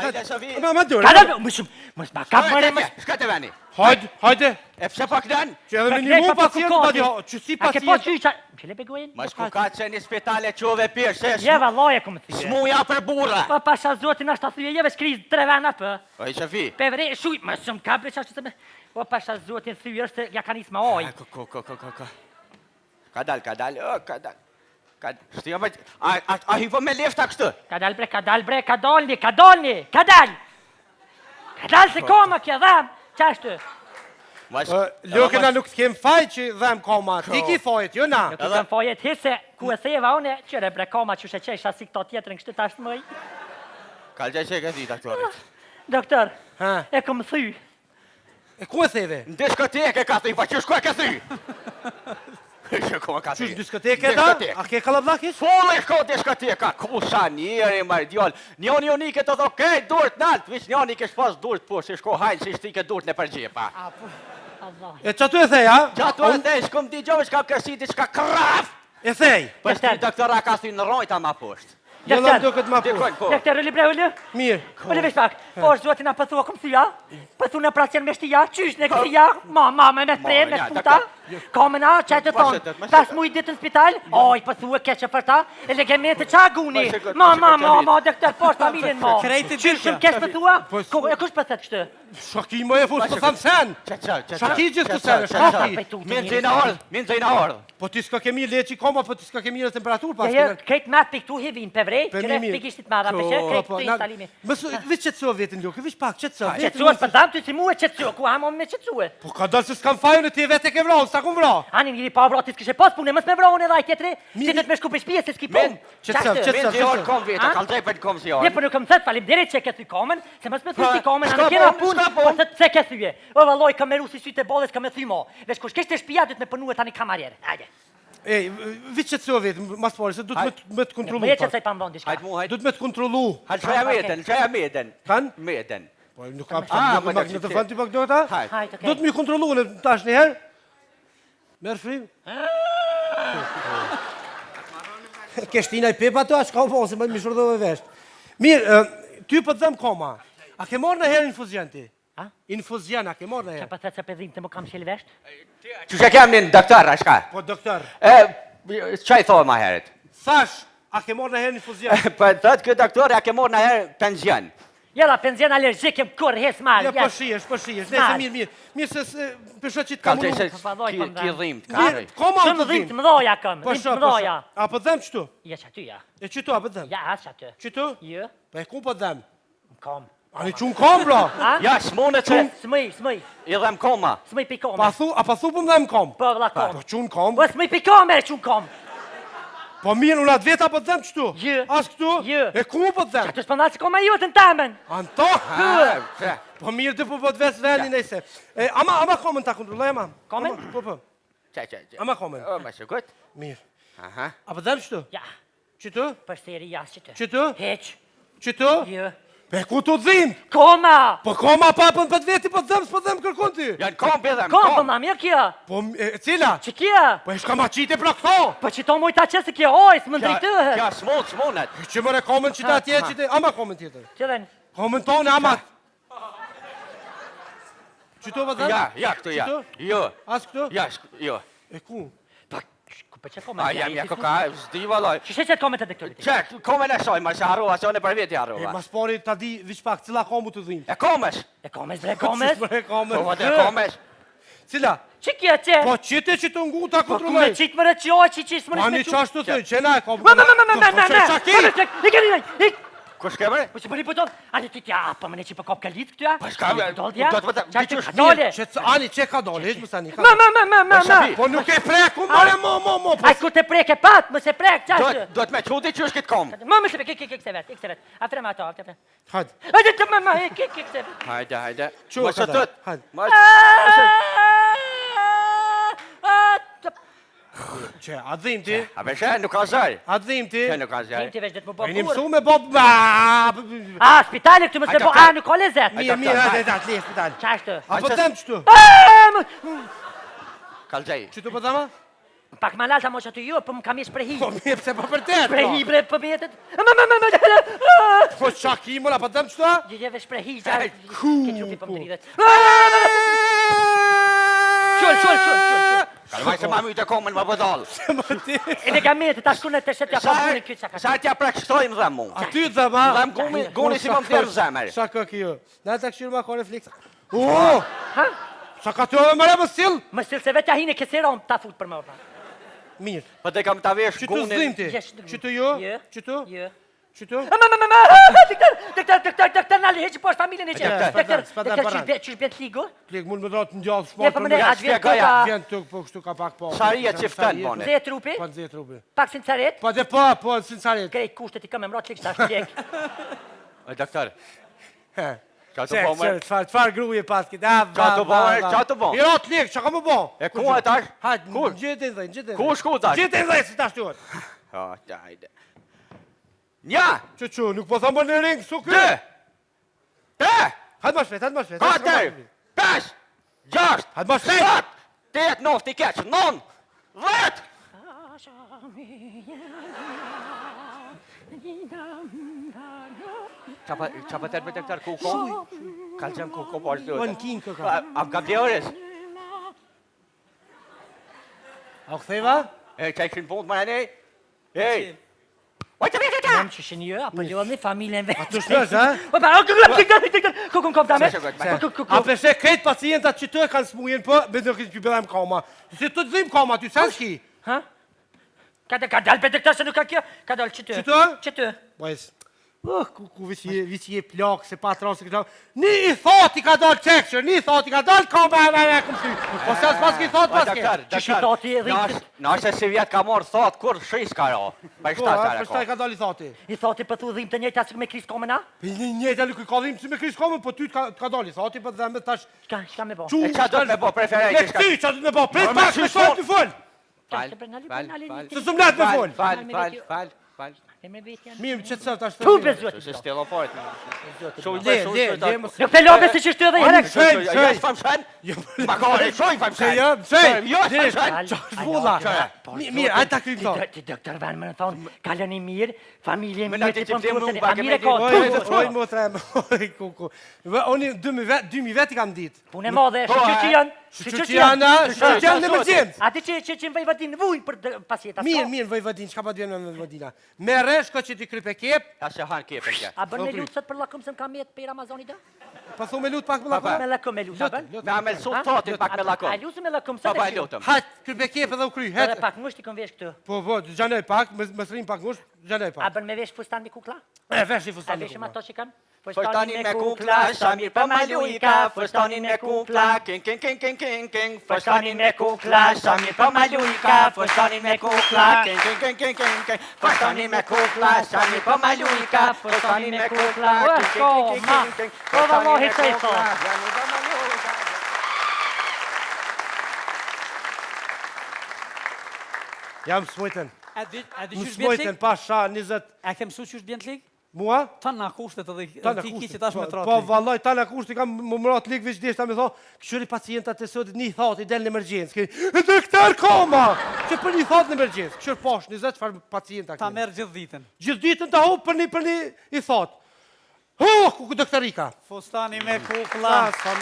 Hajde, Shafi. Ma dur. Mos ma kap më më. Shka të veni? Hajde. E pse pak dan? Që edhe minimu pacient, që si A ke po pacient. qyqa? Çele begojen? Ma shku ka që një spitale qove pirë, Je vallahi kom thye. smuja për burra. Pa pasha zotin ashta thye jeve shkriz 3 vana për. Oj, Shafi. Pevre shuj, më shumë kabre çashtu se me. Po pasha zotin thye është ja kanë isma oj. Ka dal, ka dal. Shtia me... A hypo me lefta kështë? Ka dalni. Ka dal se koma kja dham. Qashtu? Lukëna nuk t'kem faj që dhem koma, ti ki fajet, jo na. Nuk i kam fajet hise, ku e theva une, qëre bre koma që sheqesh asi këto tjetërën kështë tash mëj. Kalgjaj që e këti, doktorit. Doktor, e kom thy. E ku e theve? Në diskoteke ka thy, pa qësh ku e ka thy? Që ku e ka thy? Qysh diskoteke da? A ke kalablakish? Full e shko diskoteka, kusha njeri, mardiol. Njoni ke të dho, kej durët nalt, vish njoni ke shpas durët po, që shko hajnë, që shti ke durët në përgjepa. E qatu e thej, a? Qatu e thej, shkom t'i gjove, shka kërshiti, shka kraf! E thej? Për shti doktora ka thy në rojta ma poshtë. Jëllam do këtë ma push. Doktor, ullë bre, ullë? Mirë. Ullë vesh pak. Po, zotin a pëthua kom thyja? Pëthu në prasjen me shtia? Qysh në këthia? Ma, me prem, me shputa? Komena, qajtë të thonë. Pas mu i ditë në spital? Oj, pëthu e keqë për ta? E legemente qa guni? Ma, doktor, poshtë familin ma. Qysh shumë keqë pëthua? E kush pëthet kështë? Shaki mo e fush, po thamë sen. Shaki gjithë të sen, shaki. Minë zëjna ardhë. Po ti s'ka kemi leqi koma, po ti s'ka kemi në temperaturë pas kënë. Krejt mat për këtu hivin për vrej, qëre pikishtit madha për që, krejt të instalimi. Vish qëtëso vetin Lukë, vish pak qëtëso. Qëtëso, për dhamë të si mu e qëtëso, ku hamon me qëtëso. Po ka dalë se s'kam fajën e ti vetë e ke vrau, s'ta kum vrau. Ani njëri pa vrau, ti s'kishe pas punë, mës me vrau në dhaj tjetëri, ti të të me shku për shpije, se s'ki punë. Thyje. O valloj kam meru si sytë e bolles kam e thymo. Vesh kush kështë e shpia dhët me përnu e tani kamarjerë. Hajde. Ej, vitë që të sove vetë, mas pare, se du të me të kontrolu. Më jetë që të i pa mdonë dishka. Du të me të kontrolu. Qaja meden. Kan? Meden. Po, nuk ka përshë në të fënë të pak do ta? Hajde, okej. Du të me kontrolu në tash njëherë. Merë frim. Keshtina i pepa të, a shka u po, se më shurdove veshtë. Mirë, ty për të dhemë koma. A ke morë në herë infuzion ti? Infuzion, a ke morë në herë? Që pa thëtë se përdhim të më kam sheli vesht? Që që kem një doktor, a shka? Po, doktor. Qaj thoi ma heret? Thash, a ke morë në herë infuzion? Për thëtë këtë doktor, a ke morë në herë penzion? Jela, penzion allergjik jem kur hes mal. Ja, po shihesh, Nese, mirë. Mirë se përshë që t'ka munu. Ki dhimt, ka rëj. Koma shumë dhimt, mëdhoja kam, dhimt mëdhoja. A po dhem qëtu? Ja, që aty, ja. E qëtu, a po dhem? Ja, as që aty. Qëtu? Jo. Po e ku po dhem? Kom. Ani qunë kom, bro? Ja, s'mone që... Smëj. I dhem koma. Smëj pi kom. A pa thu po më dhem kom? Po, vla kom. Po qunë kom? Po, smëj pi kom, qunë kom. Po mirë, unë atë veta po të dhem qëtu? Jë. As këtu? Jë. E ku po të dhem? Që të shpëndalë që koma ju të në tamen. Anto? Po mirë të po të vesë venin e se. Ama komen ta kontrolloj, ama? Komen? Po. Ama komen? O, ma që gut? Mirë. Aha. A po dhem qëtu? Ja. Qëtu? Për shteri jas qëtu. Qëtu? Heq. Qëtu? Jë. Pe ku të dhim? Koma! Po koma papën për të veti po të dhem kërkon ty. Janë kom për dhem, Kom, po ma mirë kjo. Po, cila? Që kjo? Po e shka ma qite pra këto. Po që to mujta qësë kjo, oj, së më ndrejtëhet. Kja s'monet. Që mëre komen qita atje, qite, ama komen tjetër. Qëllen? Komen tonë, ama. Qëto vë dhem? Ja, këtu, ja. Jo. As këtu? Ja, jo. E ku? Ku për që komen? A, jam ja koka, s'di valoj. Që që komen të doktorit? Qek, komen e shoj, ma që harrova, që one për veti harrova. Mas pari ta di vish pak, cila komu të dhim? E komesh? E komes, bre, komes? Po, vëtë e komesh? Cila? Që kjo që? Po qite që të ngu ta Po ku kontrolloj. me qitë më rëqoj, që së më Pa një qashtu të qena e komu. Ma, Kush ke mërë? Po që përri pëton, ani ty t'ja, pa më ne që për kop kalit këtu ja? Po shka, do t'ja? Qaj që ka Dole. dole? Ani që ka dole, ishë mësani. Ma. Po nuk e preku, mare, mo. Aj ku te prek e pat, më se prek, qashtë? Do t'me quti që është këtë kom. Më se prek, këse vet. Afre ma to, afre. Hajde. Ajde të më, këse vet. Hajde. Qo, Më që tët. Që, a dhim ti? A beshe, nuk ka zërë. A dhim ti? Që nuk ka zërë. Ti veç dhe të më E një bëbur. mësu me bob... A, spitali këtu më se bo, a, nuk ka lezet. Mirë, hajde, le spital. Qashtë? A po them qëtu? Kalgjej. Qëtu po thama? Pak më lalta mos aty jo, po më kam ish prehi. Po mirë, pse po vërtet? Prehi bre po vjetet. Po çaki mola, po dëm çto? Gjeve shprehi ja. Ku? Ke çupi po më dridhet. Çol. Kalmaj se ma myte komën më bëdall. E ne gamet tash ku ne të shet ja ka punë këtë çaka. Sa t'ja prekstojmë dhe mu. Aty dëm, ha? Dhem guni si më më thjerë zemër. Sa ka kjo? Na ta kshir ma ka refleks. Ha? Sa ka të më më sill? Më sill se vetë hine ke seron ta fut për më. Mirë. Po te kam ta vesh Çtu gunin. zdim ti? Çtu jo? Çtu? Jo. Çtu? Doktor na leç poshtë familjen e çet. Doktor çish bën ligo? Lek mund më dot ndjall Ne po shport. më atë vjen Vjen këtu po kështu ka pak po. Sharia çiften bone. Ze trupi? Po nxeh trupi. Pak sincerit? Po de po sincerit. Krejt kushtet I kam emrat çik tash lek. O doktor. He. Qa të po më? Çfarë gruaje pas kit? Qa të bo? Jo, lek, çka më bë? E ku e tash? Ha, Ku? gjetë. Ku shku tash? Gjetë si tash tuat. Ha, hajde. Nja! Çu, nuk po thon në ring su ky. Te! Hajde më shpejt. 4, 5, 6, Hajde më shpejt. 7, 8, 9, ti keq, 9, 10! Qa pa tërë me doktor ku ko? Kalqem ku ko po ashtu. Po në kin kë ka. A ka bjores? A ktheva? E qa I këshin punë më ne? Ej! Ojtë vjetë ta! Jam që shenjë, apo ljodhni familjen vetë. Tu shpesh, ha? Po pa, ku kom ta me? A peshe krejt pacientat që të kanë smujen po, me do këtë bëdhem koma. Si të dhim koma, ty sa shki? Ha? Ka dal pe doktor se nuk ka kjo. Ka dal çtu. Çtu. Bajs. Ku visi je plak se pa trasë këta. Ni I thot I ka dal çekshë, ni thot I ka dal koma me kumsi. Po sa pas ki thot pas ke. Nashe si vjetë ka morë thot, kur shis ka ro. Pa I Po, shtatë për shtaj ka dal I thoti. I thoti për thu dhim të njëjta si me kris komena? Për njëjta nuk I ka dhim si me kris komën, po ty ka dal I thoti për dhe me tash. Çka me bo? E qa do të me bo preferenci? Me këty, qa do të me bo? Prit pak, me shtot të full. Se sumlat me full. Fal. Mirë, që të sërë tash të Tu bezuat. Se stelo pojt. Le, Nuk të lobe si që shtu edhe herek. Ja s'fam shen? Ma kore, shoj fam shen. Jo s'fam shen. Shvulla. Mirë, ajtë ta krymë thonë. Ti doktor van më thonë, kaloni mirë, familje Me mirë, nëti ti po ti më mu, thotë, ba a mire keme ka di- tu. Oj, më trem. Oj, kuku. Oni 2000 vet I kam ditë. Punë madhe, shqyqy janë. Shqyqy janë në emergjencë. Ati që më vëjvatin vuj për pasjeta. Mirë, Vojvodin, çka pa djen me Vojvodina. Merre, shko që ti krype kep, Ta se han kepen kja. A bën me lutë sot për lakum se më kam jetë për Amazonit dhe? pa thu me lut pak me Pa, lakon. Me lakum me lutë, a bën? Me amel sot thotin pak me A lakon. lutë me lakum Pa sot pa e shumë. lutëm. Hajt, krype kep edhe u kry. Edhe Het. pak ngusht I kom vesh këtu. Po, xhanoj pak, më thrim pak ngush, xhanoj A pak. bën me vesh fustan me kukla? Vesh I A fustan. veshëm ato që kam? Fustanin me kukla, Shamir pa malujka, fustanin me kukla, king, fustanin me kukla, Shamir pa malujka, fustanin me kukla, king, fustanin me kukla, Shamir pa malujka, fustanin me kukla, king, Jam smujten. A di Më qysh bjen smujten lig? pa sha 20 A ke mësu qysh bjen lig? mua. Ta na kushtet edhe Tana ti kushti. kiqe tash me Po vallaj tana kushti kam më mërat lig veç deshta me tho, këshyri pacientat e sotit një thot I del në emergjencë. Doktor koma. Që për një thot në emergjencë. Këshyr posh 20 çfarë pacienta ta këtu. merr gjithë ditën. Gjithë ditën ta hop për një I thot. Ku doktorika. Fustani me kukla. Sa